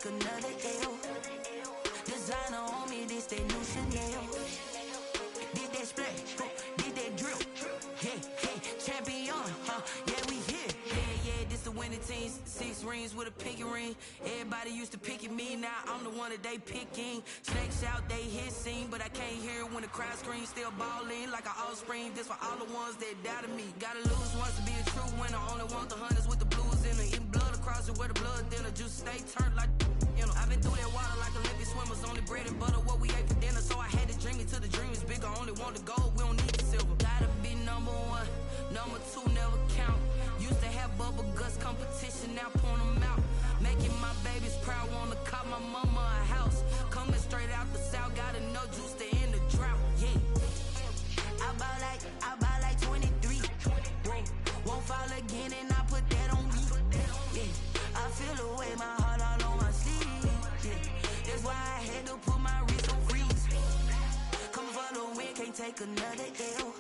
take another L. Designer on me, this that new Chanel. Did that splash, did that drill. Yeah, champion, yeah, we here. Yeah, this the winning team. 6 rings with a pinky ring. Everybody used to pick at me, now I'm the one that they picking. Snakes out, they hissing, but I can't hear when the crowd screams. Still balling like an offspring. This for all the ones that doubted me. Gotta lose once to be a true winner. Only want the hunters with the blues in it. Eating blood across it where the blood thinner. Juice stay turned like, you know. I've been through that water like Olympic swimmers. Only bread and butter what we ate for dinner. So I had to dream it till the dream is bigger. Only want the gold, we don't need the silver. Gotta be number 1, number 2 never count. Used to have bubble guts competition, now point them out. Making my babies proud, wanna call my mama a house. Coming straight out the south, got enough juice to end the drought. Yeah, I buy like 23. Whoa, won't fall again, and I put that on me. Yeah, I feel the way, my heart all on my sleeve. Yeah, that's why I had to put my wrist on freeze. Coming for the win, can't take another L.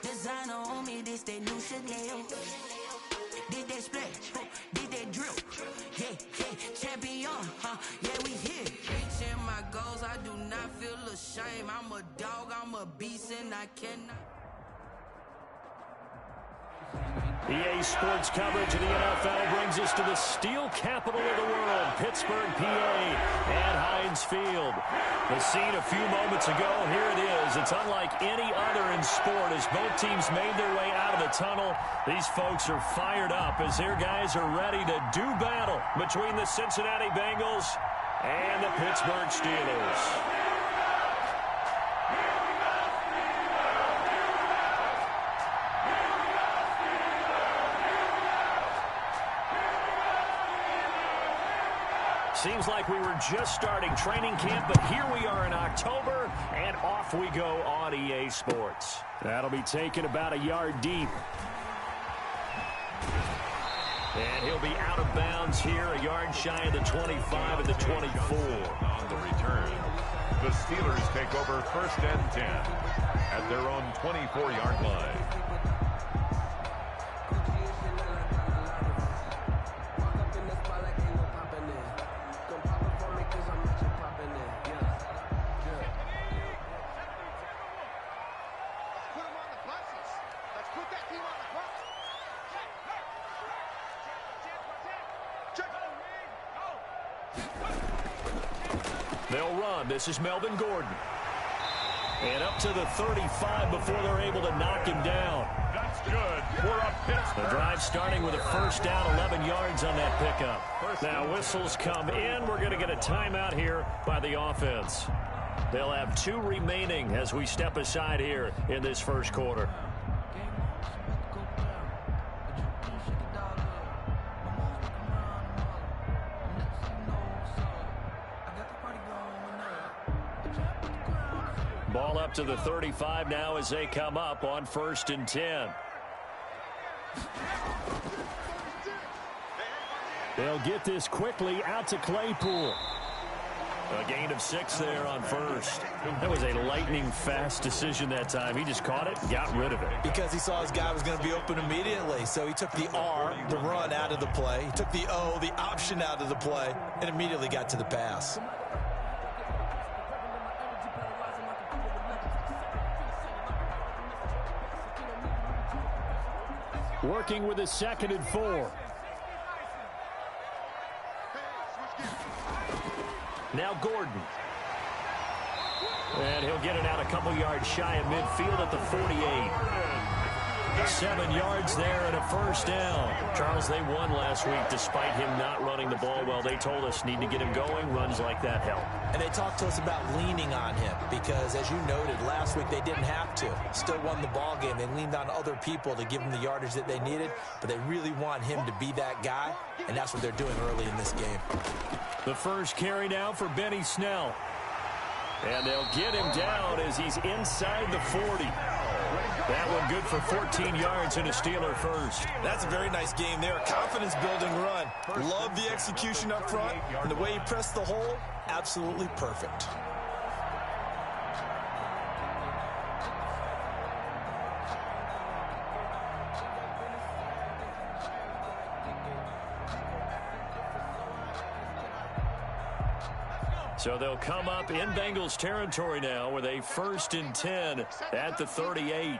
Designer on me, this that new Chanel. Did that splash, did that drill. Yeah, champion, yeah, we here. Reaching my goals, I do not feel ashamed. I'm a dog, I'm a beast, and I cannot. EA Sports coverage of the NFL brings us to the steel capital of the world, Pittsburgh, PA, at Heinz Field. The scene a few moments ago, here it is. It's unlike any other in sport as both teams made their way out of the tunnel. These folks are fired up as their guys are ready to do battle between the Cincinnati Bengals and the Pittsburgh Steelers. Seems like we were just starting training camp, but here we are in October, and off we go on EA Sports. That'll be taken about a yard deep. And he'll be out of bounds here, a yard shy of the 25 and the 24. On the return, the Steelers take over 1st and 10 at their own 24-yard line. They'll run. This is Melvin Gordon. And up to the 35 before they're able to knock him down. That's good for a Pittsburgh. The drive starting with a 1st down, 11 yards on that pickup. Now whistles come in. We're going to get a timeout here by the offense. They'll have 2 remaining as we step aside here in this first quarter. Ball up to the 35 now as they come up on 1st and 10. They'll get this quickly out to Claypool. A gain of 6 there on 1st. That was a lightning-fast decision that time. He just caught it, got rid of it. Because he saw his guy was going to be open immediately. So he took the R, the run, out of the play. He took the O, the option, out of the play, and immediately got to the pass. Working with a 2nd and 4. Now Gordon. And he'll get it out a couple yards shy of midfield at the 48. 7 yards there and a 1st down. Charles, they won last week despite him not running the ball well. They told us need to get him going. Runs like that help. And they talked to us about leaning on him because, as you noted, last week they didn't have to. Still won the ball game. They leaned on other people to give them the yardage that they needed, but they really want him to be that guy, and that's what they're doing early in this game. The first carry now for Benny Snell. And they'll get him down as he's inside the 40. That one good for 14 yards and a Steeler first. That's a very nice game there. Confidence-building run. Love the execution up front. And the way he pressed the hole, absolutely perfect. So they'll come up in Bengals territory now with a 1st and 10 at the 38.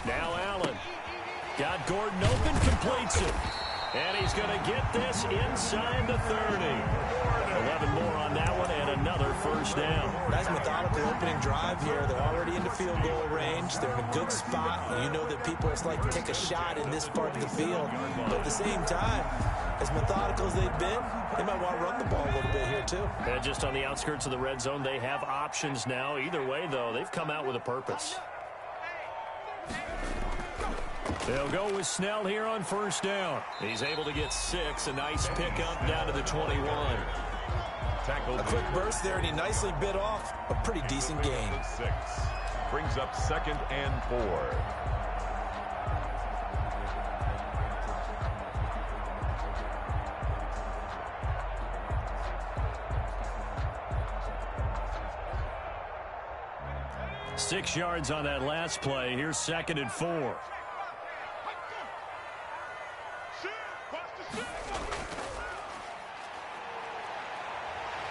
Now Allen. Got Gordon open, completes it. And he's going to get this inside the 30. 11 more on that one and another 1st down. Nice methodical opening drive here. They're already into field goal range. They're in a good spot. You know that people just like to take a shot in this part of the field. But at the same time, as methodical as they've been, they might want to run the ball a little bit here too. And just on the outskirts of the red zone, they have options now. Either way, though, they've come out with a purpose. They'll go with Snell here on 1st down. He's able to get 6. A nice pickup down to the 21. A quick burst there, and he nicely bit off a pretty decent gain. 6. Brings up 2nd and 4. Six yards on that last play. Here's 2nd and 4.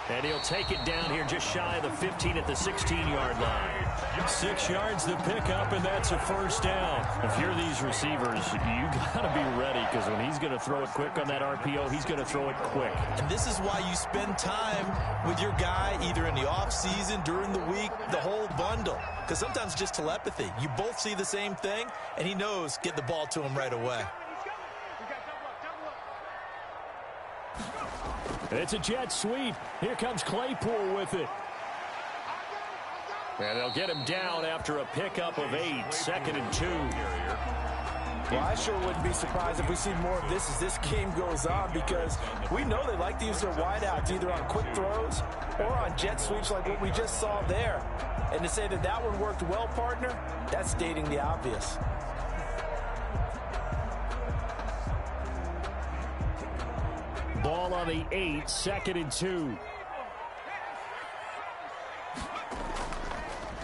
And he'll take it down here just shy of the 15 at the 16-yard line. 6 yards the pickup, and that's a 1st down. If you're these receivers, you got to be ready, because when he's going to throw it quick on that RPO, he's going to throw it quick. And this is why you spend time with your guy either in the offseason, during the week, the whole bundle. Because sometimes just telepathy. You both see the same thing, and he knows get the ball to him right away. It's a jet sweep. Here comes Claypool with it. And they'll get him down after a pickup of 8. 2nd and 2. Well, I sure wouldn't be surprised if we see more of this as this game goes on, because we know they like to use their wideouts either on quick throws or on jet sweeps like what we just saw there. And to say that that one worked well, partner, that's stating the obvious. Ball on the 8, 2nd and 2.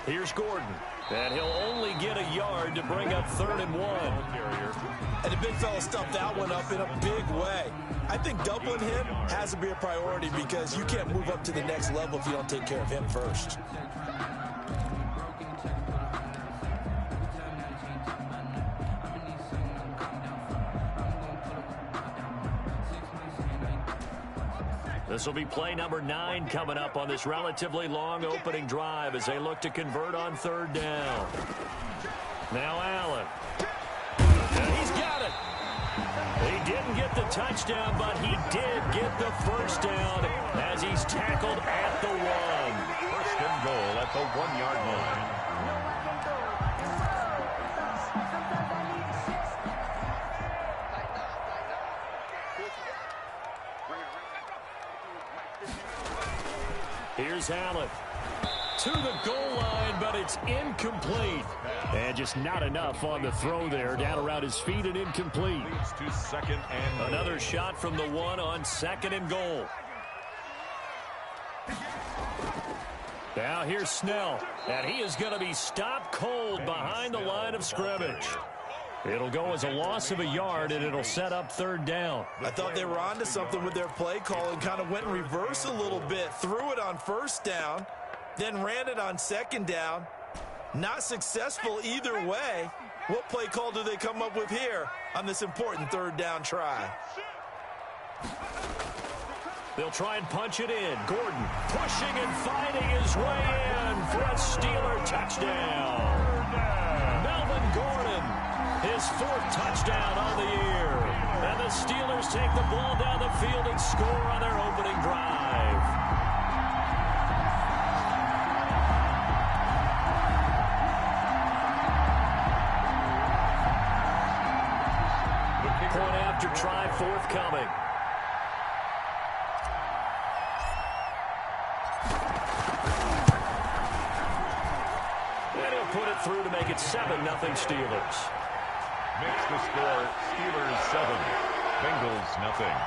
Here's Gordon. And he'll only get a yard to bring up 3rd and 1. And the big fella stuffed that one up in a big way. I think doubling him has to be a priority, because you can't move up to the next level if you don't take care of him first. This will be play number 9 coming up on this relatively long opening drive as they look to convert on 3rd down. Now Allen. And he's got it. He didn't get the touchdown, but he did get the 1st down as he's tackled at the 1. 1st and goal at the 1-yard line. Here's Allen to the goal line, but it's incomplete. And just not enough on the throw there. Down around his feet and incomplete. To 2nd and another shot from the 1 on 2nd and goal. Now here's Snell, and he is going to be stopped cold behind the line of scrimmage. It'll go as a loss of a yard, and it'll set up 3rd down. I thought they were onto something with their play call and kind of went in reverse a little bit. Threw it on 1st down, then ran it on 2nd down. Not successful either way. What play call do they come up with here on this important 3rd down try? They'll try and punch it in. Gordon pushing and fighting his way in for a Steeler touchdown. Melvin Gordon, his 4th touchdown on the year. And the Steelers take the ball down the field and score on their opening drive. Point after try forthcoming. And he'll put it through to make it 7-0 Steelers. Makes the score Steelers 7, Bengals nothing.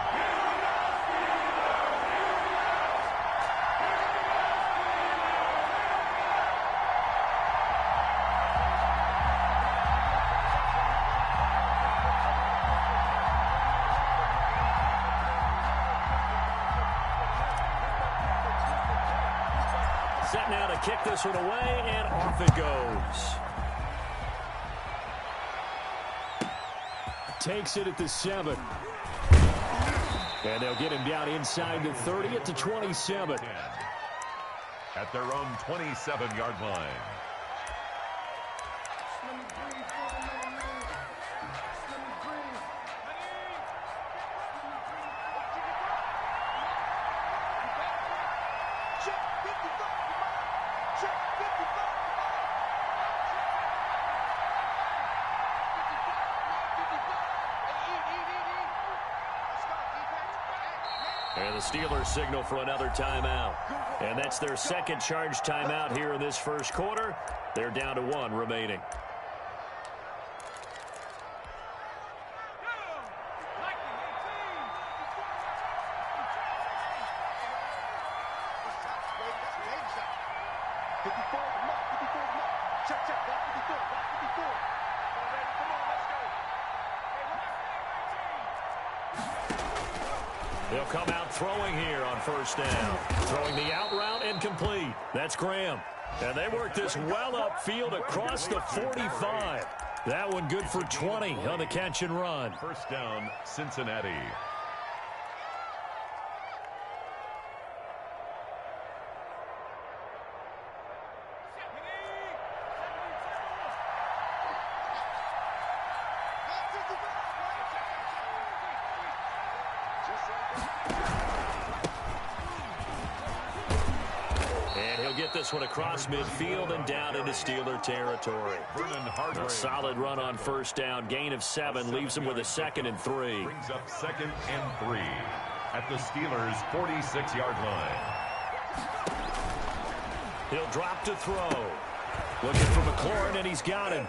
Set now to kick this one away, and off it goes. Takes it at the 7. And they'll get him down inside the 30 at the 27. At their own 27-yard line. And the Steelers signal for another timeout. And that's their second charge timeout here in this first quarter. They're down to 1 remaining. They'll come out throwing here on first down. Throwing the out route and complete. That's Graham. And they work this well upfield across the 45. That one good for 20 on the catch and run. First down, Cincinnati. This one across midfield and down into Steeler territory. A solid run on first down. Gain of 7 leaves them with a 2nd and 3. Brings up 2nd and 3 at the Steelers' 46-yard line. He'll drop to throw. Looking for McLaurin, and he's got him.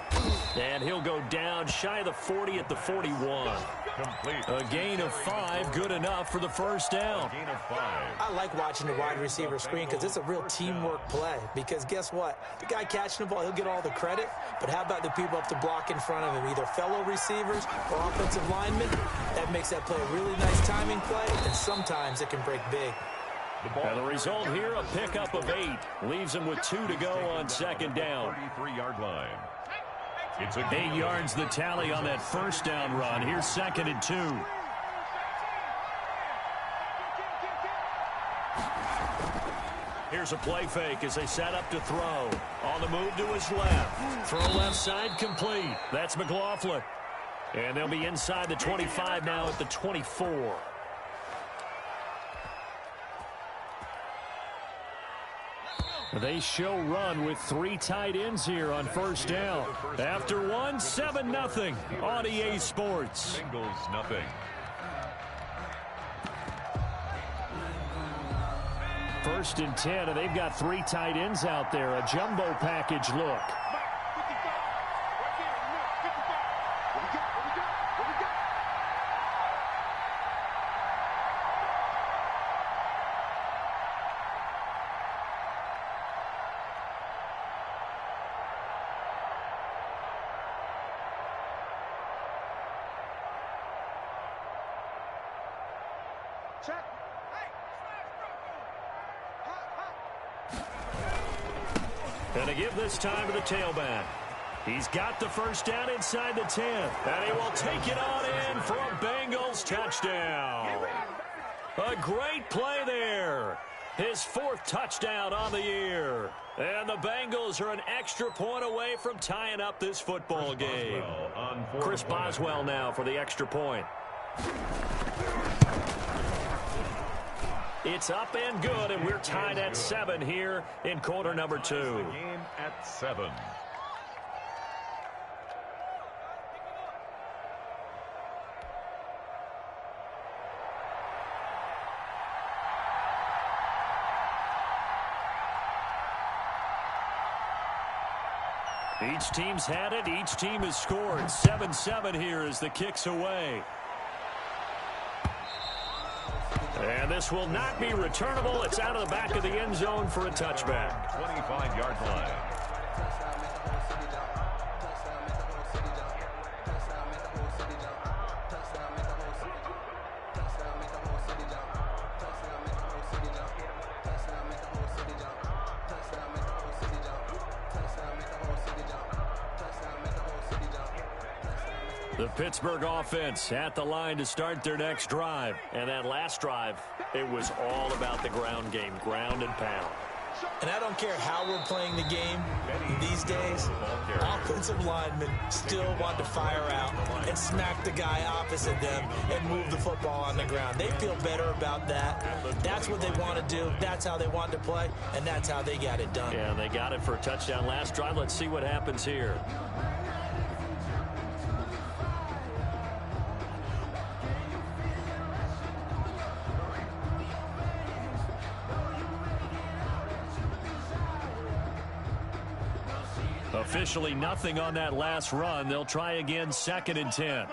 And he'll go down shy of the 40 at the 41. Complete. A gain of 5, good enough for the first down. Gain of 5. I like watching the wide receiver screen because it's a real teamwork play. Because guess what? The guy catching the ball, he'll get all the credit. But how about the people up to block in front of him, either fellow receivers or offensive linemen? That makes that play a really nice timing play, and sometimes it can break big. And the result here, a pickup of 8. Leaves him with 2 to go on second down. 33-yard line. It's a 8 yards the tally on that first down run. Here's 2nd and 2. Here's a play fake as they set up to throw. On the move to his left. Throw left side complete. That's McLaughlin. And they'll be inside the 25 now at the 24. They show run with 3 tight ends here on first down. After 1, 7-0 on EA Sports. Bengals nothing. First and 10, and they've got 3 tight ends out there. A jumbo package look. And to give this time to the tailback. He's got the first down inside the 10. And he will take it on in for a Bengals touchdown. A great play there. His 4th touchdown on the year. And the Bengals are an extra point away from tying up this football game. Chris Boswell now for the extra point. It's up and good, and we're tied at 7 here in quarter number 2. The game at 7. Each team's had it. Each team has scored. 7-7 here as the kick's away. And this will not be returnable. It's out of the back of the end zone for a touchback. 25-yard line. The Pittsburgh offense at the line to start their next drive. And that last drive, it was all about the ground game, ground and pound. And I don't care how we're playing the game these days, offensive linemen still want to fire out and smack the guy opposite them and move the football on the ground. They feel better about that. That's what they want to do. That's how they want to play, and that's how they got it done. Yeah, they got it for a touchdown last drive. Let's see what happens here. Officially nothing on that last run. They'll try again, 2nd and 10.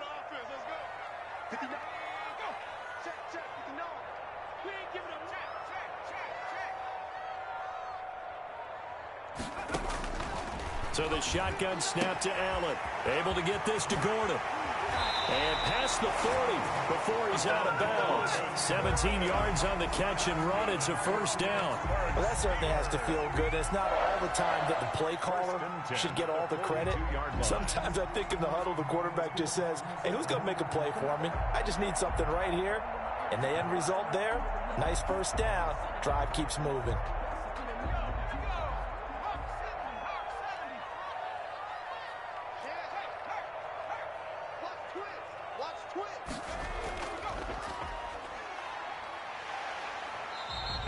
So the shotgun snap to Allen. Able to get this to Gordon. And past the 40 before he's out of bounds. 17 yards on the catch and run. It's a first down. Well, that certainly has to feel good. It's not all the time that the play caller should get all the credit. Sometimes I think in the huddle, the quarterback just says, hey, who's going to make a play for me? I just need something right here. And the end result there, nice first down. Drive keeps moving.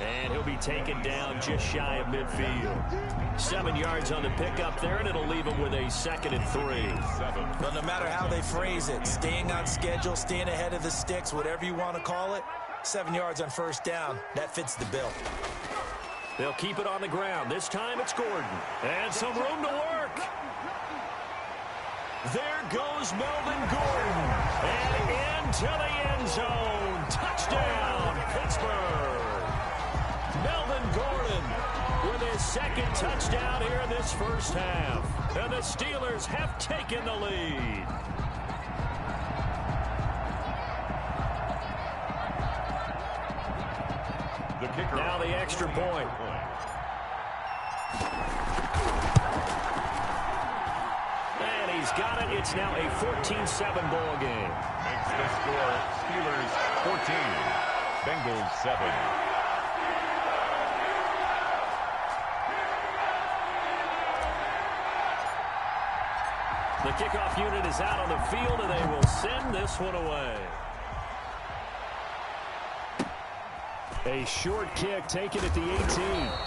And he'll be taken down just shy of midfield. 7 yards on the pickup there, and it'll leave him with a 2nd and 3. Well, no matter how they phrase it, staying on schedule, staying ahead of the sticks, whatever you want to call it, 7 yards on first down, that fits the bill. They'll keep it on the ground. This time it's Gordon. And some room to work. There goes Melvin Gordon. And into the end zone. Touchdown, Pittsburgh. Melvin Gordon with his 2nd touchdown here in this first half. And the Steelers have taken the lead. Now the extra point. And he's got it. It's now a 14-7 ball game. Makes the score Steelers 14, Bengals 7. The kickoff unit is out on the field, and they will send this one away. A short kick taken at the 18.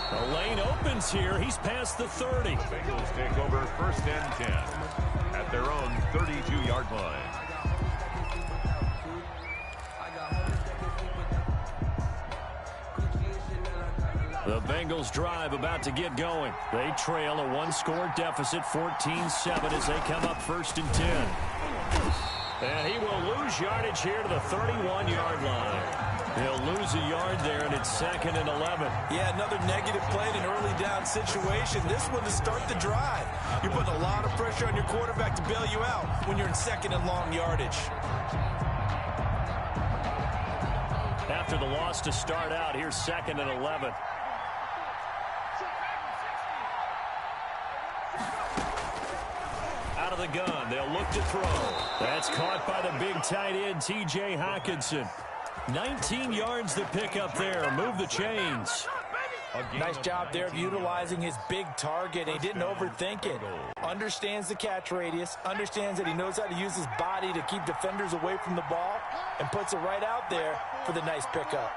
The lane opens here. He's past the 30. The Bengals take over 1st and 10 at their own 32-yard line. The Bengals drive about to get going. They trail a 1-score deficit, 14-7 as they come up 1st and 10. And he will lose yardage here to the 31-yard line. He'll lose a yard there, and it's 2nd and 11. Yeah, another negative play in an early down situation. This one to start the drive. You're putting a lot of pressure on your quarterback to bail you out when you're in 2nd and long yardage. After the loss to start out, here's 2nd and 11. Out of the gun, they'll look to throw. That's caught by the big tight end, T.J. Hockenson. 19 yards to pick up there. Move the chains. Nice job there of utilizing his big target. He didn't overthink it. Understands the catch radius. Understands that he knows how to use his body to keep defenders away from the ball. And puts it right out there for the nice pickup.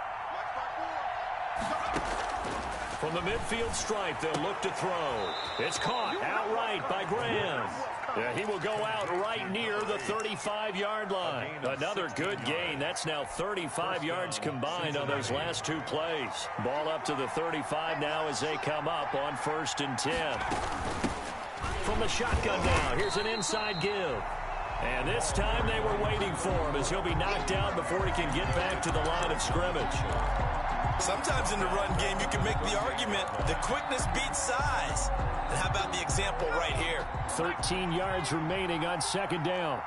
From the midfield stripe, they'll look to throw. It's caught outright by Graham. Yeah, he will go out right near the 35-yard line. Another good gain. That's now 35 yards combined on those last 2 plays. Ball up to the 35 now as they come up on 1st and 10. From the shotgun now, here's an inside give. And this time they were waiting for him as he'll be knocked down before he can get back to the line of scrimmage. Sometimes in the run game, you can make the argument the quickness beats size. And how about the example right here? 13 yards remaining on 2nd down.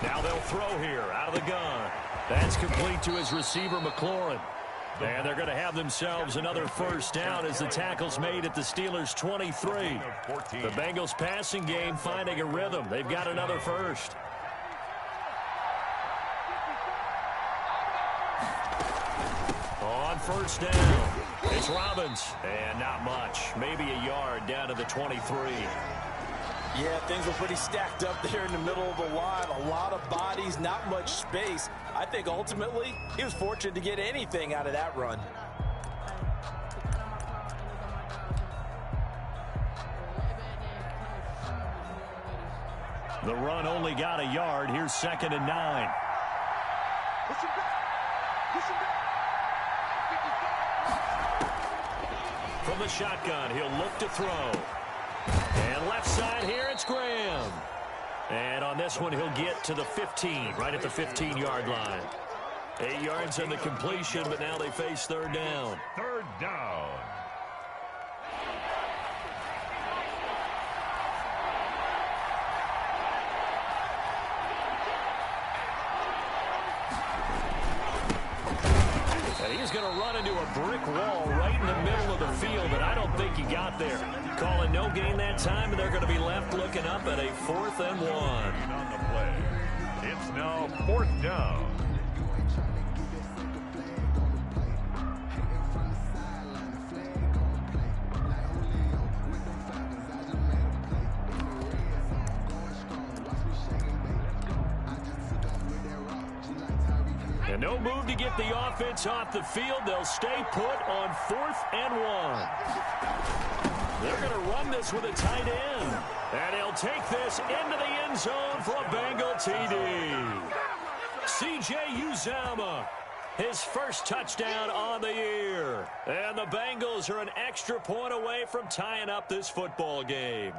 Now they'll throw here out of the gun. That's complete to his receiver, McLaurin. And they're going to have themselves another first down as the tackle's made at the Steelers' 23. The Bengals passing game finding a rhythm. They've got another first. On first down, it's Robbins. And not much. Maybe a yard down to the 23. Yeah, things were pretty stacked up there in the middle of the line. A lot of bodies, not much space. I think ultimately he was fortunate to get anything out of that run. The run only got a yard. Here's 2nd and 9. From the shotgun, he'll look to throw. And left side here, it's Graham. And on this one, he'll get to the 15, right at the 15-yard line. 8 yards on the completion, but now they face 3rd down. 3rd down. And he's going to run into a brick wall right in the middle of the field, and I don't think he got there. Calling no gain that time, and they're going to be left looking up at a 4th and 1. On the play. It's now 4th down. And no move to get the offense off the field. They'll stay put on 4th and 1. They're going to run this with a tight end. And he'll take this into the end zone for a Bengal TD. C.J. Uzomah, his first touchdown on the year. And the Bengals are an extra point away from tying up this football game.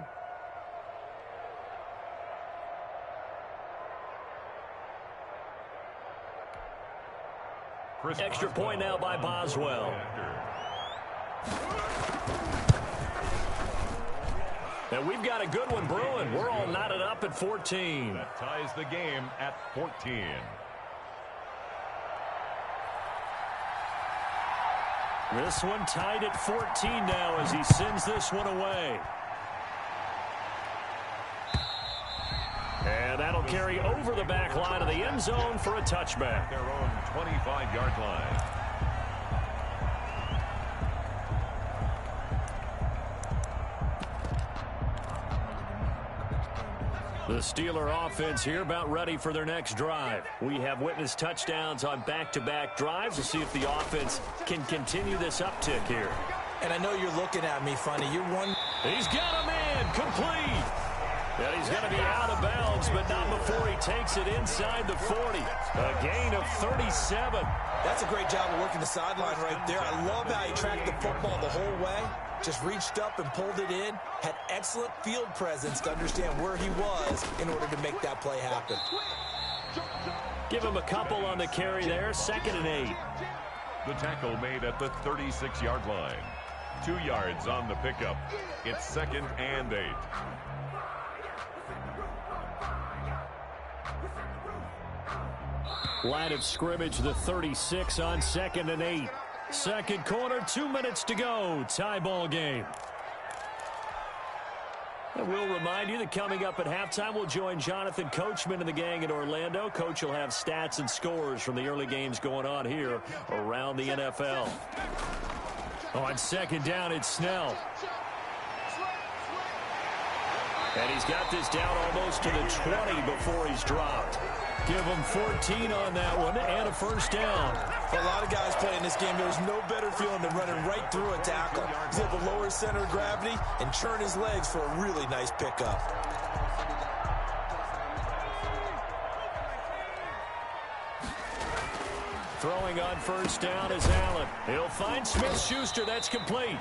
Extra point now by Boswell. And we've got a good one brewing. We're all knotted up at 14. That ties the game at 14. This one tied at 14 now as he sends this one away. And that'll carry over the back line of the end zone for a touchback. Their own 25-yard line. The Steeler offense here about ready for their next drive. We have witnessed touchdowns on back-to-back drives. We'll see if the offense can continue this uptick here. And I know you're looking at me funny. You're one. He's got a man complete. And he's going to be out of bounds, but not before he takes it inside the 40. A gain of 37. That's a great job of working the sideline right there. I love how he tracked the football the whole way. Just reached up and pulled it in. Had excellent field presence to understand where he was in order to make that play happen. Give him a couple on the carry there. 2nd and 8. The tackle made at the 36-yard line. 2 yards on the pickup. It's 2nd and 8. Line of scrimmage, the 36 on 2nd and 8. Second quarter, 2 minutes to go. Tie ball game. And we'll remind you that coming up at halftime, we'll join Jonathan Coachman and the gang in Orlando. Coach will have stats and scores from the early games going on here around the NFL. On 2nd down, it's Snell. And he's got this down almost to the 20 before he's dropped. Give him 14 on that one and a first down. For a lot of guys playing this game, there's no better feeling than running right through a tackle. He's able to lower his center of gravity and churn his legs for a really nice pickup. Throwing on first down is Allen. He'll find Smith-Schuster. That's complete.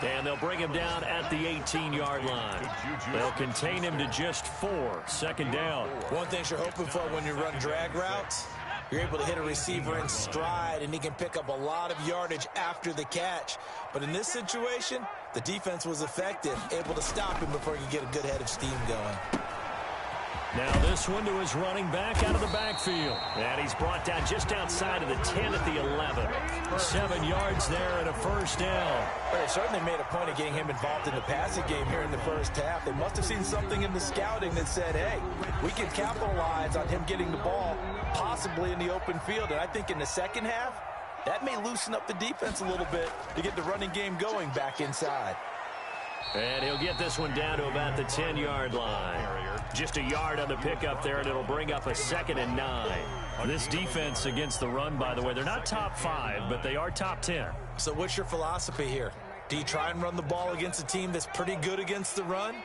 And they'll bring him down at the 18-yard line. They'll contain him to just 4. 2nd down. One thing you're hoping for when you run drag routes, you're able to hit a receiver in stride, and he can pick up a lot of yardage after the catch. But in this situation, the defense was effective, able to stop him before he could get a good head of steam going. Now this one to his running back out of the backfield. And he's brought down just outside of the 10 at the 11. 7 yards there and a first down. They certainly made a point of getting him involved in the passing game here in the first half. They must have seen something in the scouting that said, hey, we can capitalize on him getting the ball possibly in the open field. And I think in the second half, that may loosen up the defense a little bit to get the running game going back inside. And he'll get this one down to about the 10-yard line. Just a yard on the pickup there, and it'll bring up a 2nd and 9. This defense against the run, by the way, they're not top 5, but they are top 10. So what's your philosophy here? Do you try and run the ball against a team that's pretty good against the run?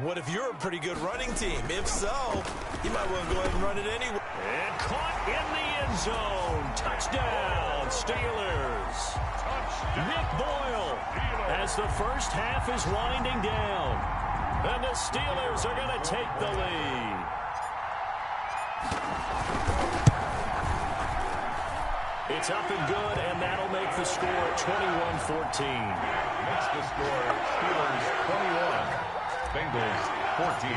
What if you're a pretty good running team? If so, you might want to go ahead and run it anyway. And caught in the end zone. Touchdown, Steelers. Nick Boyle as the first half is winding down. And the Steelers are going to take the lead. It's up and good, and that'll make the score 21-14. Makes the score Steelers 21, Bengals 14.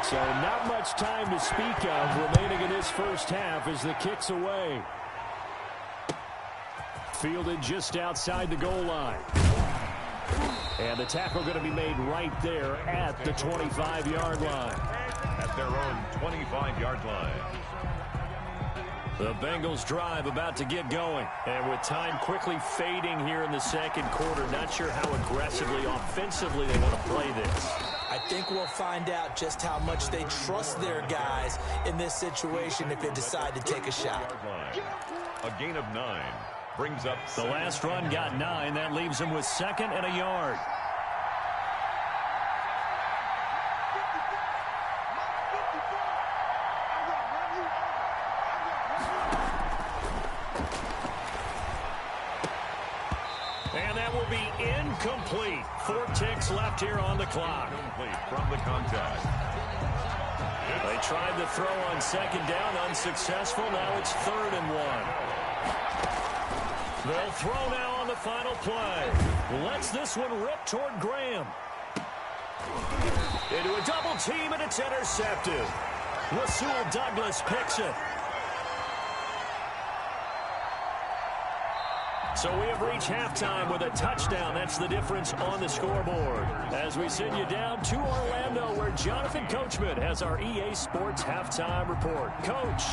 So not much time to speak of remaining in this first half as the kick's away. Fielded just outside the goal line. And the tackle going to be made right there at the 25-yard line. At their own 25-yard line. The Bengals drive about to get going. And with time quickly fading here in the second quarter, not sure how aggressively, offensively they want to play this. I think we'll find out just how much they trust their guys in this situation if they decide to take a shot. A gain of 9 brings up the last run got 9. That leaves them with 2nd and a yard. And that will be incomplete. 4 ticks left here on the clock. From the contact. They tried the throw on 2nd down, unsuccessful. Now it's 3rd and 1. They'll throw now on the final play. Lets this one rip toward Graham. Into a double team, and it's intercepted. Rasul Douglas picks it. So we have reached halftime with a touchdown. That's the difference on the scoreboard. As we send you down to Orlando, where Jonathan Coachman has our EA Sports halftime report. Coach.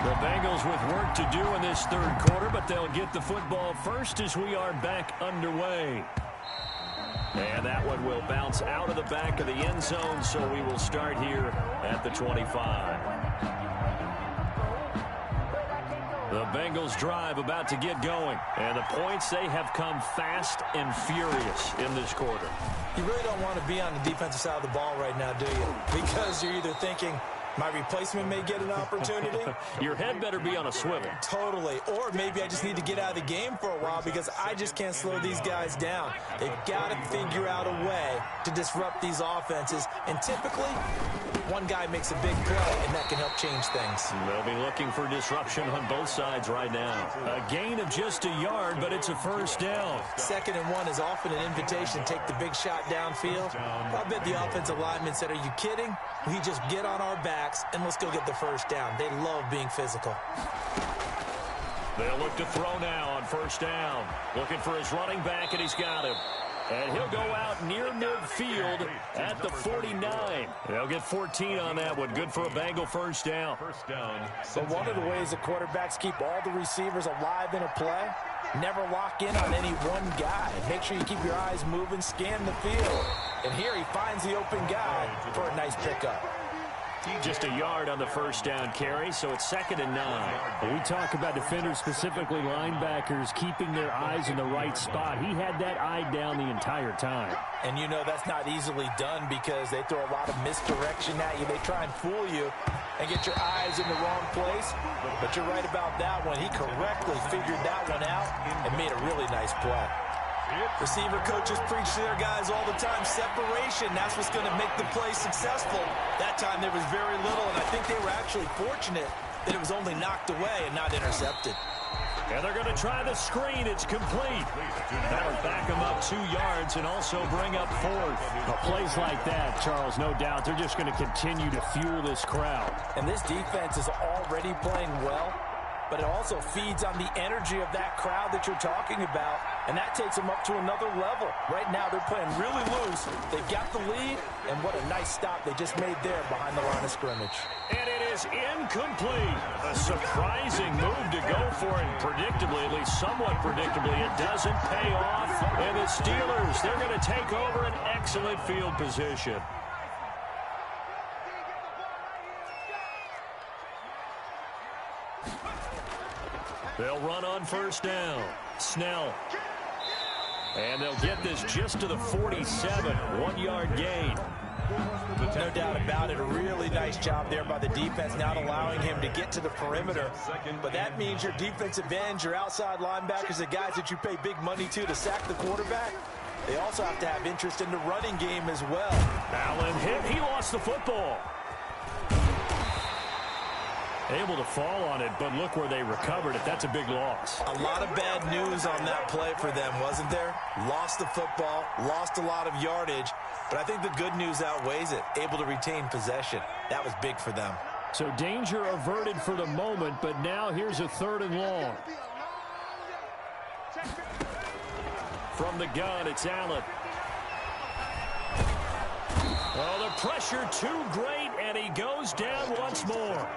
The Bengals with work to do in this third quarter, but they'll get the football first as we are back underway. And that one will bounce out of the back of the end zone, so we will start here at the 25. The Bengals drive about to get going, and the points, they have come fast and furious in this quarter. You really don't want to be on the defensive side of the ball right now, do you? Because you're either thinking, my replacement may get an opportunity. Your head better be on a swivel. Totally. Or maybe I just need to get out of the game for a while because I just can't slow these guys down. They've got to figure out a way to disrupt these offenses. And typically, one guy makes a big play, and that can help change things. They'll be looking for disruption on both sides right now. A gain of just a yard, but it's a first down. 2nd and 1 is often an invitation to take the big shot downfield. I bet the offensive lineman said, are you kidding? We just get on our backs, and let's go get the first down. They love being physical. They'll look to throw now on first down. Looking for his running back, and he's got him. And he'll go out near midfield at the 49. They'll get 14 on that one. Good for a Bengal first down. So one of the ways the quarterbacks keep all the receivers alive in a play, never lock in on any one guy. Make sure you keep your eyes moving, scan the field. And here he finds the open guy for a nice pickup. Just a yard on the first down carry, so it's 2nd and 9. We talk about defenders, specifically linebackers, keeping their eyes in the right spot. He had that eye down the entire time. And you know that's not easily done because they throw a lot of misdirection at you. They try and fool you and get your eyes in the wrong place. But you're right about that one. He correctly figured that one out and made a really nice play. Receiver coaches preach to their guys all the time. Separation, that's what's going to make the play successful. That time there was very little, and I think they were actually fortunate that it was only knocked away and not intercepted. And they're going to try the screen. It's complete. That'll back them up 2 yards and also bring up 4th. Plays like that, Charles, no doubt, they're just going to continue to fuel this crowd. And this defense is already playing well, but it also feeds on the energy of that crowd that you're talking about, and that takes them up to another level. Right now, they're playing really loose. They've got the lead, and what a nice stop they just made there behind the line of scrimmage. And it is incomplete. A surprising move to go for it. Predictably, at least somewhat predictably, it doesn't pay off. And the Steelers, they're going to take over an excellent field position. They'll run on first down. Snell. And they'll get this just to the 47. 1-yard gain. No doubt about it. A really nice job there by the defense, not allowing him to get to the perimeter. But that means your defensive ends, your outside linebackers, the guys that you pay big money to sack the quarterback, they also have to have interest in the running game as well. Allen hit. He lost the football. Able to fall on it, but look where they recovered it. That's a big loss. A lot of bad news on that play for them, wasn't there? Lost the football, lost a lot of yardage, but I think the good news outweighs it. Able to retain possession. That was big for them. So danger averted for the moment, but now here's a 3rd and long. From the gun, it's Allen. Oh, the pressure too great, and he goes down once more.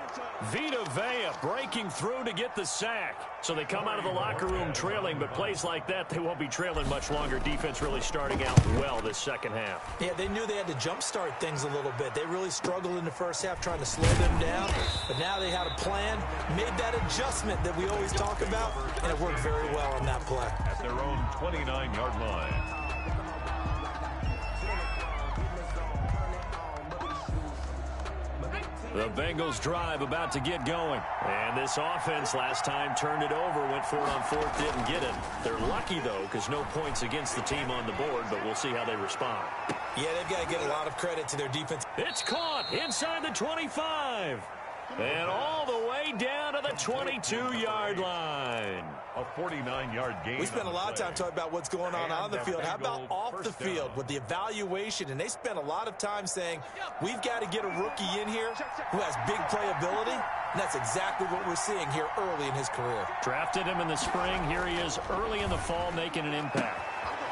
Vita Vea breaking through to get the sack. So they come out of the locker room trailing, but plays like that, they won't be trailing much longer. Defense really starting out well this second half. Yeah, they knew they had to jumpstart things a little bit. They really struggled in the first half trying to slow them down, but now they had a plan, made that adjustment that we always talk about, and it worked very well on that play. At their own 29-yard line. The Bengals drive about to get going. And this offense last time turned it over, went for it on 4th, didn't get it. They're lucky, though, because no points against the team on the board, but we'll see how they respond. Yeah, they've got to get a lot of credit to their defense. It's caught inside the 25. And all the way down to the 22-yard line. A 49-yard gain. We spent a lot of time talking about what's going on the field. How about off the field with the evaluation? And they spent a lot of time saying, we've got to get a rookie in here who has big playability. And that's exactly what we're seeing here early in his career. Drafted him in the spring. Here he is early in the fall making an impact.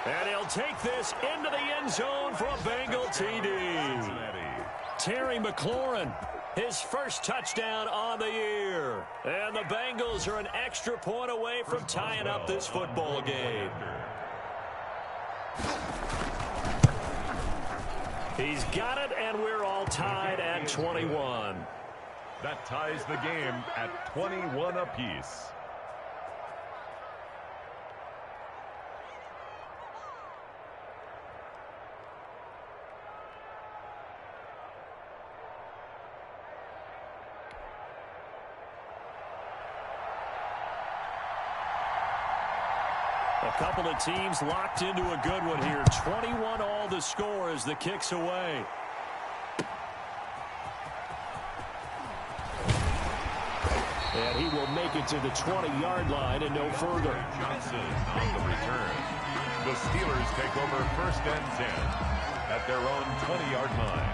And he'll take this into the end zone for a Bengal TD. Terry McLaurin. His first touchdown on the year. And the Bengals are an extra point away from tying up this football game. He's got it, and we're all tied at 21. That ties the game at 21 apiece. A couple of teams locked into a good one here. 21 all the score as the kick's away. And he will make it to the 20-yard line and no further. Johnson on the return. The Steelers take over 1st and 10 at their own 20-yard line.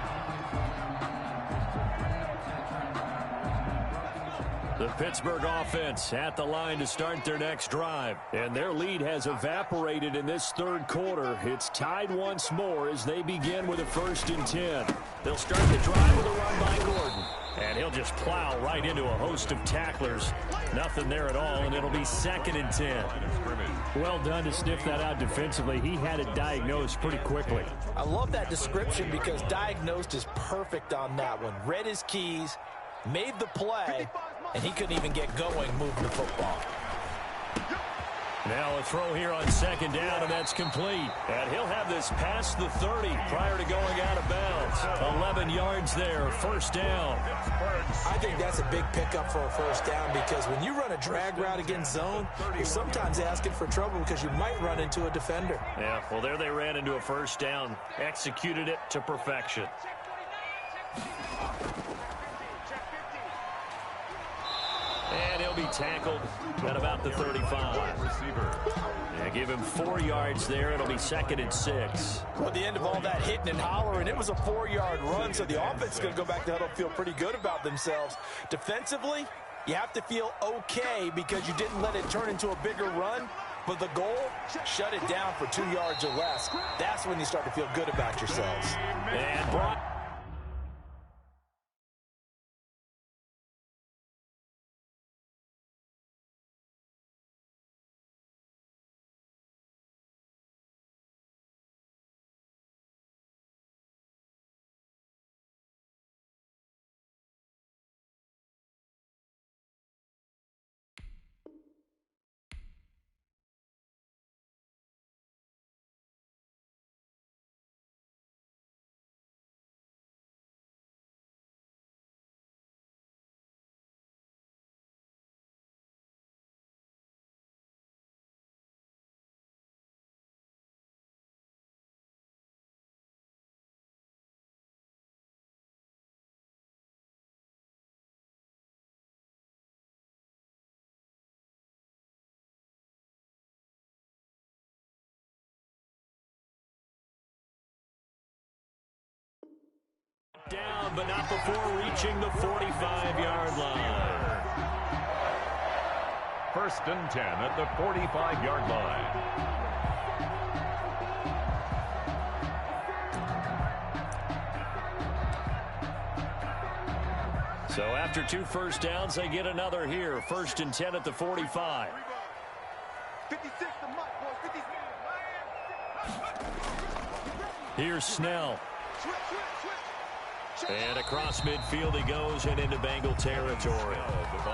The Pittsburgh offense at the line to start their next drive. And their lead has evaporated in this 3rd quarter. It's tied once more as they begin with a 1st and 10. They'll start the drive with a run by Gordon. And he'll just plow right into a host of tacklers. Nothing there at all, and it'll be 2nd and 10. Well done to sniff that out defensively. He had it diagnosed pretty quickly. I love that description because diagnosed is perfect on that one. Read his keys, made the play, and he couldn't even get going moving the football. Now a throw here on 2nd down, and that's complete. And he'll have this past the 30 prior to going out of bounds. 11 yards there, 1st down. I think that's a big pickup for a 1st down because when you run a drag route against zone, you're sometimes asking for trouble because you might run into a defender. Yeah, well, there they ran into a 1st down. Executed it to perfection. And he'll be tackled at about the 35. Receiver. Yeah, give him 4 yards there. It'll be 2nd and 6. Well, at the end of all that hitting and hollering, it was a 4-yard run, so the offense is going to go back to huddle, feel pretty good about themselves. Defensively, you have to feel okay because you didn't let it turn into a bigger run. But the goal, shut it down for 2 yards or less. That's when you start to feel good about yourselves. And brought. Down, but not before reaching the 45-yard line. 1st and 10 at the 45-yard line. So after 2 first downs, they get another here. 1st and 10 at the 45. 56, the mic, boys. 56. Here's Snell. And across midfield he goes and into Bengal territory.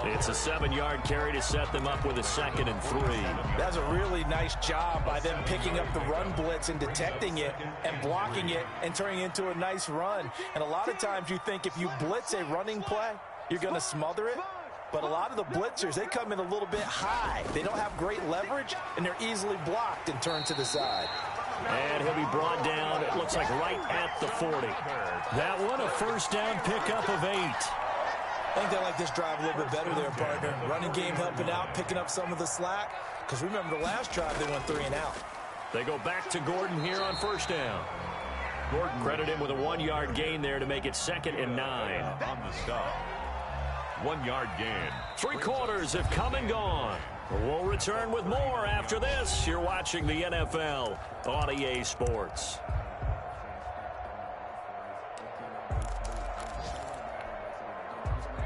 It's a 7-yard carry to set them up with a 2nd and 3. That's a really nice job by them picking up the run blitz and detecting it and blocking it and turning it into a nice run. And a lot of times you think if you blitz a running play, you're going to smother it. But a lot of the blitzers, they come in a little bit high. They don't have great leverage, and they're easily blocked and turned to the side. And he'll be brought down, it looks like right at the 40. That one, a first down pickup of 8. I think they like this drive a little bit better there, partner. Running game helping out, picking up some of the slack. Because remember, the last drive they went 3 and out. They go back to Gordon here on first down. Gordon credit him with a 1-yard gain there to make it 2nd and 9. On the stop. 1-yard gain. 3 quarters have come and gone. We'll return with more after this. You're watching the NFL on EA Sports.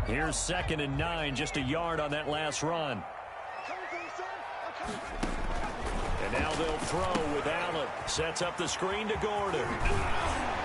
Here's 2nd and 9, just a yard on that last run. And now they'll throw with Allen. Sets up the screen to Gordon.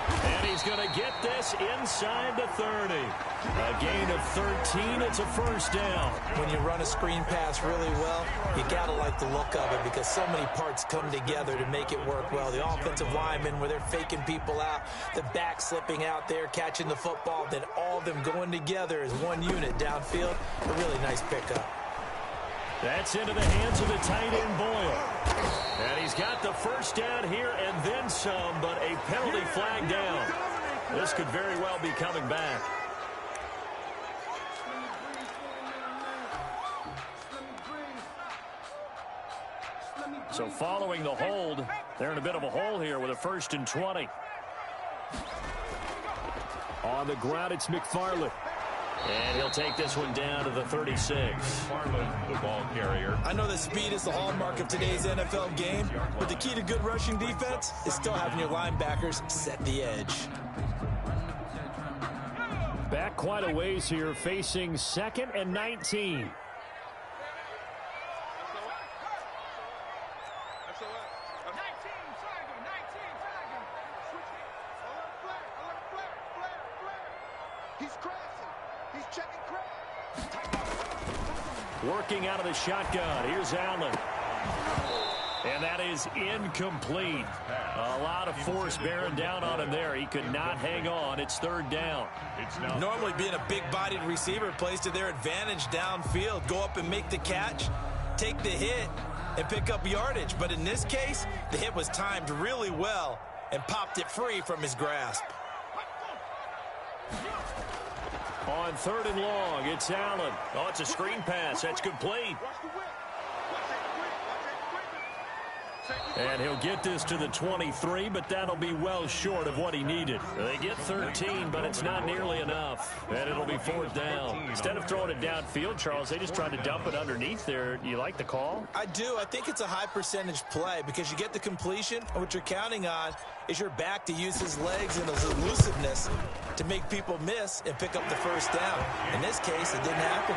And he's going to get this inside the 30. A gain of 13. It's a first down. When you run a screen pass really well, you got to like the look of it because so many parts come together to make it work well. The offensive linemen, where they're faking people out, the back slipping out there, catching the football, then all of them going together as one unit downfield. A really nice pickup. That's into the hands of the tight end Boyle. And he's got the first down here and then some, but a penalty flag down. This could very well be coming back. So following the hold, they're in a bit of a hole here with a 1st and 20. On the ground, it's McFarland. And he'll take this one down to the 36. McFarland, the ball carrier. I know that speed is the hallmark of today's NFL game, but the key to good rushing defense is still having your linebackers set the edge. Back quite a ways here, facing 2nd and 19. Working out of the shotgun. Here's Allen. And that is incomplete. A lot of force bearing down on him there. He could not hang on. It's 3rd down. Normally being a big-bodied receiver plays to their advantage downfield. Go up and make the catch, take the hit, and pick up yardage. But in this case, the hit was timed really well and popped it free from his grasp. On 3rd and long, it's Allen. Oh, it's a screen pass. That's complete. And he'll get this to the 23, but that'll be well short of what he needed. They get 13, but it's not nearly enough. And it'll be 4th down. Instead of throwing it downfield, Charles, they just tried to dump it underneath there. You like the call? I do. I think it's a high percentage play because you get the completion, and what you're counting on is your back to use his legs and his elusiveness to make people miss and pick up the 1st down. In this case, it didn't happen.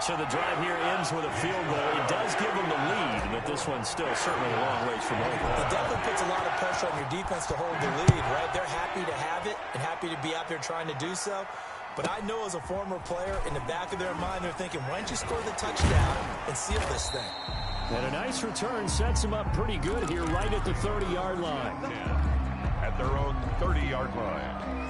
So the drive here ends with a field goal. It does give them the lead, but this one's still certainly a long ways from over. It definitely puts a lot of pressure on your defense to hold the lead, right? They're happy to have it and happy to be out there trying to do so. But I know as a former player, in the back of their mind, they're thinking, why don't you score the touchdown and seal this thing? And a nice return sets them up pretty good here right at the 30-yard line. At their own 30-yard line.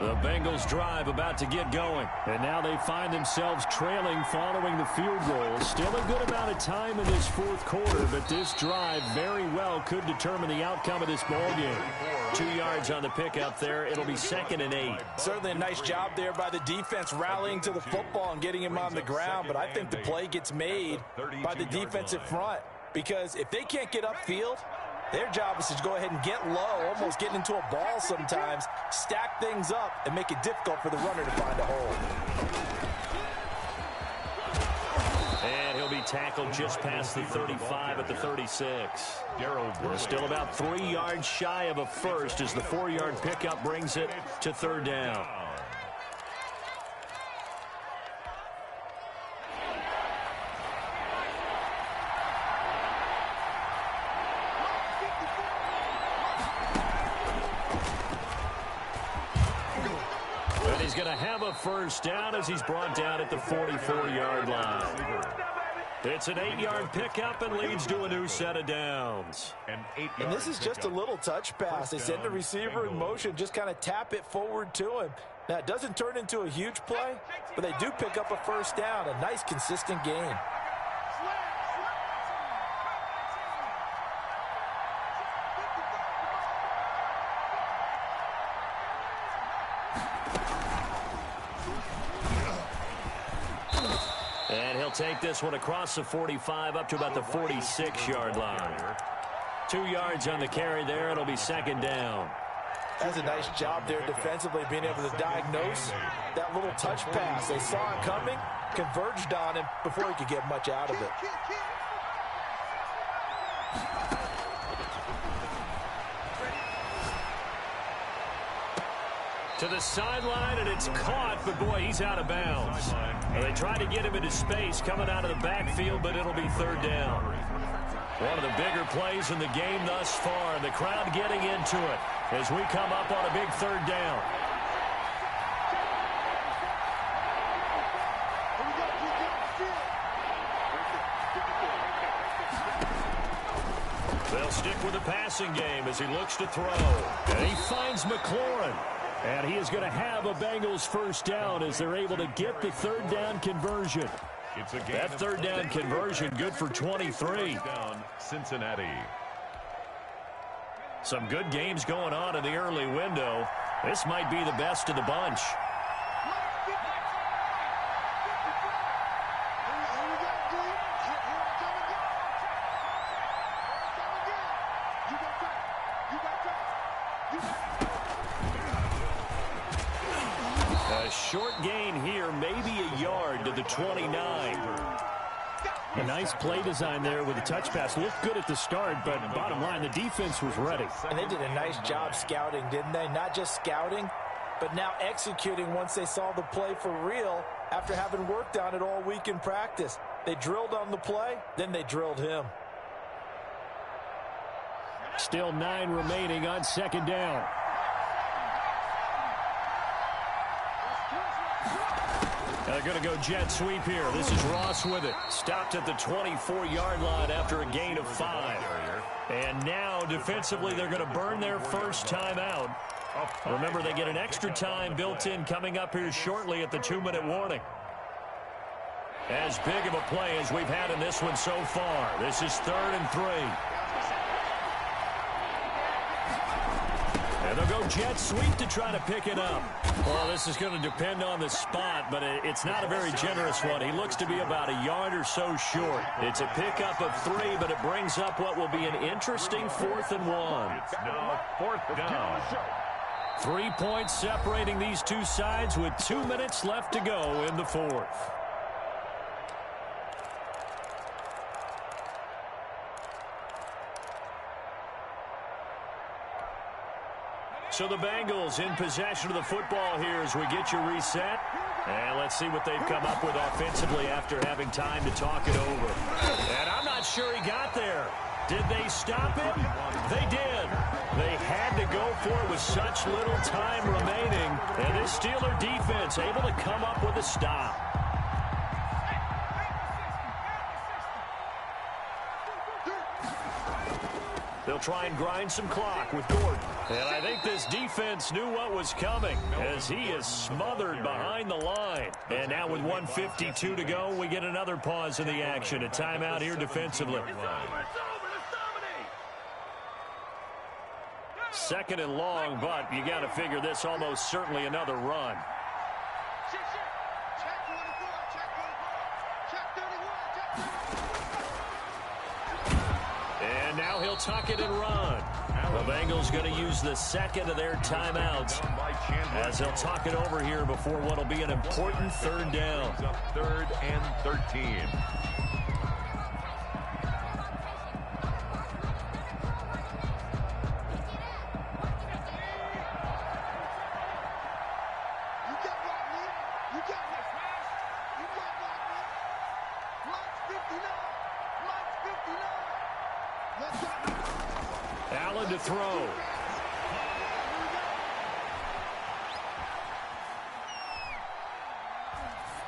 The Bengals drive about to get going. And now they find themselves trailing following the field goal. Still a good amount of time in this 4th quarter, but this drive very well could determine the outcome of this ballgame. 2 yards on the pickup there. It'll be 2nd and 8. Certainly a nice job there by the defense rallying to the football and getting him on the ground, but I think the play gets made by the defensive front because if they can't get upfield, their job is to go ahead and get low, almost get into a ball sometimes, stack things up, and make it difficult for the runner to find a hole. And he'll be tackled just past the 35 at the 36. They're still about 3 yards shy of a first as the 4-yard pickup brings it to 3rd down. He's going to have a 1st down as he's brought down at the 44-yard line. It's an 8-yard pickup and leads to a new set of downs. And this is just a little touch pass. They send the receiver in motion, just kind of tap it forward to him. Now, it doesn't turn into a huge play, but they do pick up a 1st down, a nice, consistent gain. And he'll take this one across the 45 up to about the 46-yard line. 2 yards on the carry there. It'll be 2nd down. That's a nice job there defensively, being able to diagnose that little touch pass. They saw it coming, converged on him before he could get much out of it. To the sideline, and it's caught, but boy, he's out of bounds. And they tried to get him into space coming out of the backfield, but it'll be 3rd down. One of the bigger plays in the game thus far. The crowd getting into it as we come up on a big 3rd down. They'll stick with the passing game as he looks to throw. And he finds McLaurin. And he is going to have a Bengals 1st down as they're able to get the 3rd down conversion. That 3rd down conversion good for 23. Cincinnati. Some good games going on in the early window. This might be the best of the bunch. A short gain here, maybe a yard to the 29. A nice play design there with a touch pass. Looked good at the start, but bottom line, the defense was ready. And they did a nice job scouting, didn't they? Not just scouting, but now executing once they saw the play for real after having worked on it all week in practice. They drilled on the play, then they drilled him. Still 9 remaining on 2nd down. They're going to go jet sweep here. This is Ross with it. Stopped at the 24-yard line after a gain of 5. And now, defensively, they're going to burn their first time out. Remember, they get an extra time built in coming up here shortly at the 2-minute warning. As big of a play as we've had in this one so far. This is 3rd and 3. And they'll go jet sweep to try to pick it up. Well, this is going to depend on the spot, but it's not a very generous one. He looks to be about a yard or so short. It's a pickup of 3, but it brings up what will be an interesting 4th and 1. It's now 4th down. 3 points separating these two sides with 2 minutes left to go in the 4th. So the Bengals in possession of the football here as we get you reset. And let's see what they've come up with offensively after having time to talk it over. And I'm not sure he got there. Did they stop him? They did. They had to go for it with such little time remaining. And this Steeler defense able to come up with a stop. They'll try and grind some clock with Gordon. And I think this defense knew what was coming as he is smothered behind the line. And now with 1:52 to go, we get another pause in the action. A timeout here defensively. 2nd and long, but you got to figure this almost certainly another run. And now he'll tuck it and run. The Bengals going to use the 2nd of their timeouts as they'll tuck it over here before what will be an important 3rd down. 3rd and 13. Allen to throw.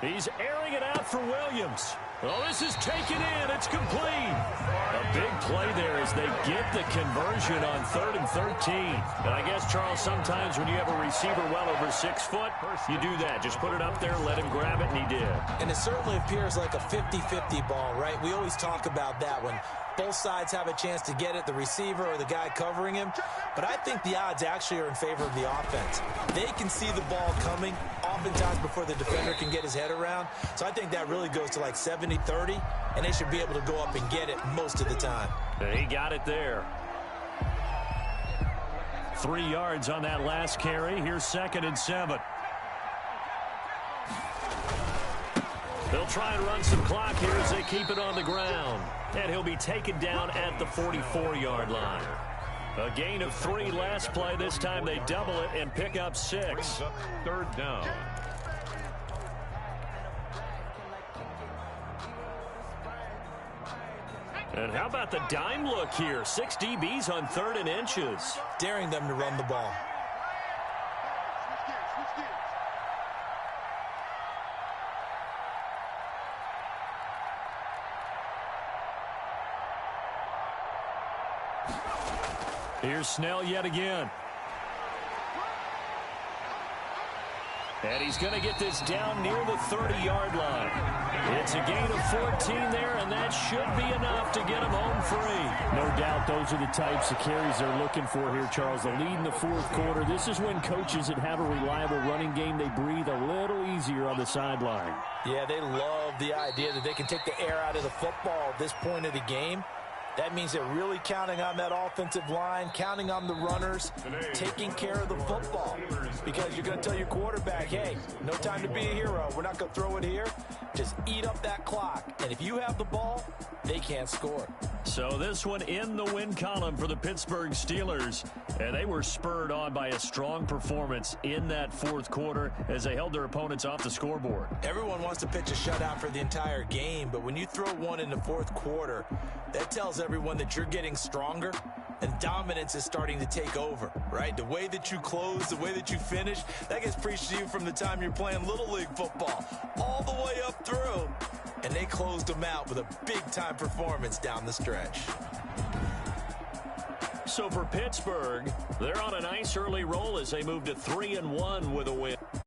He's airing it out for Williams. Well, this is taken in. It's complete. A big play there as they get the conversion on 3rd and 13. And I guess, Charles, sometimes when you have a receiver well over 6 foot, you do that. Just put it up there, let him grab it, and he did. And it certainly appears like a 50-50 ball, right? We always talk about that when both sides have a chance to get it, the receiver or the guy covering him. But I think the odds actually are in favor of the offense. They can see the ball coming oftentimes before the defender can get his head around. So I think that really goes to like 70-30, and they should be able to go up and get it most of the time. He got it there. 3 yards on that last carry. Here's 2nd and 7. They'll try and run some clock here as they keep it on the ground. And he'll be taken down at the 44-yard line. A gain of 3 last play. This time they double it and pick up 6. 3rd down. And how about the dime look here? 6 DBs on 3rd and inches. Daring them to run the ball. Here's Snell yet again. And he's going to get this down near the 30-yard line. It's a gain of 14 there, and that should be enough to get him home free. No doubt those are the types of carries they're looking for here, Charles. The lead in the 4th quarter. This is when coaches that have a reliable running game, they breathe a little easier on the sideline. Yeah, they love the idea that they can take the air out of the football at this point of the game. That means they're really counting on that offensive line, counting on the runners, taking care of the football. Because you're going to tell your quarterback, hey, no time to be a hero. We're not going to throw it here. Just eat up that clock. And if you have the ball, they can't score. So this one in the win column for the Pittsburgh Steelers. And they were spurred on by a strong performance in that 4th quarter as they held their opponents off the scoreboard. Everyone wants to pitch a shutout for the entire game, but when you throw one in the 4th quarter, that tells everyone that you're getting stronger and dominance is starting to take over, right? The way that you close, the way that you finish, that gets preached to you from the time you're playing Little League football all the way up through. And they closed them out with a big-time performance down the stretch. So for Pittsburgh, they're on a nice early roll as they move to 3-1 with a win.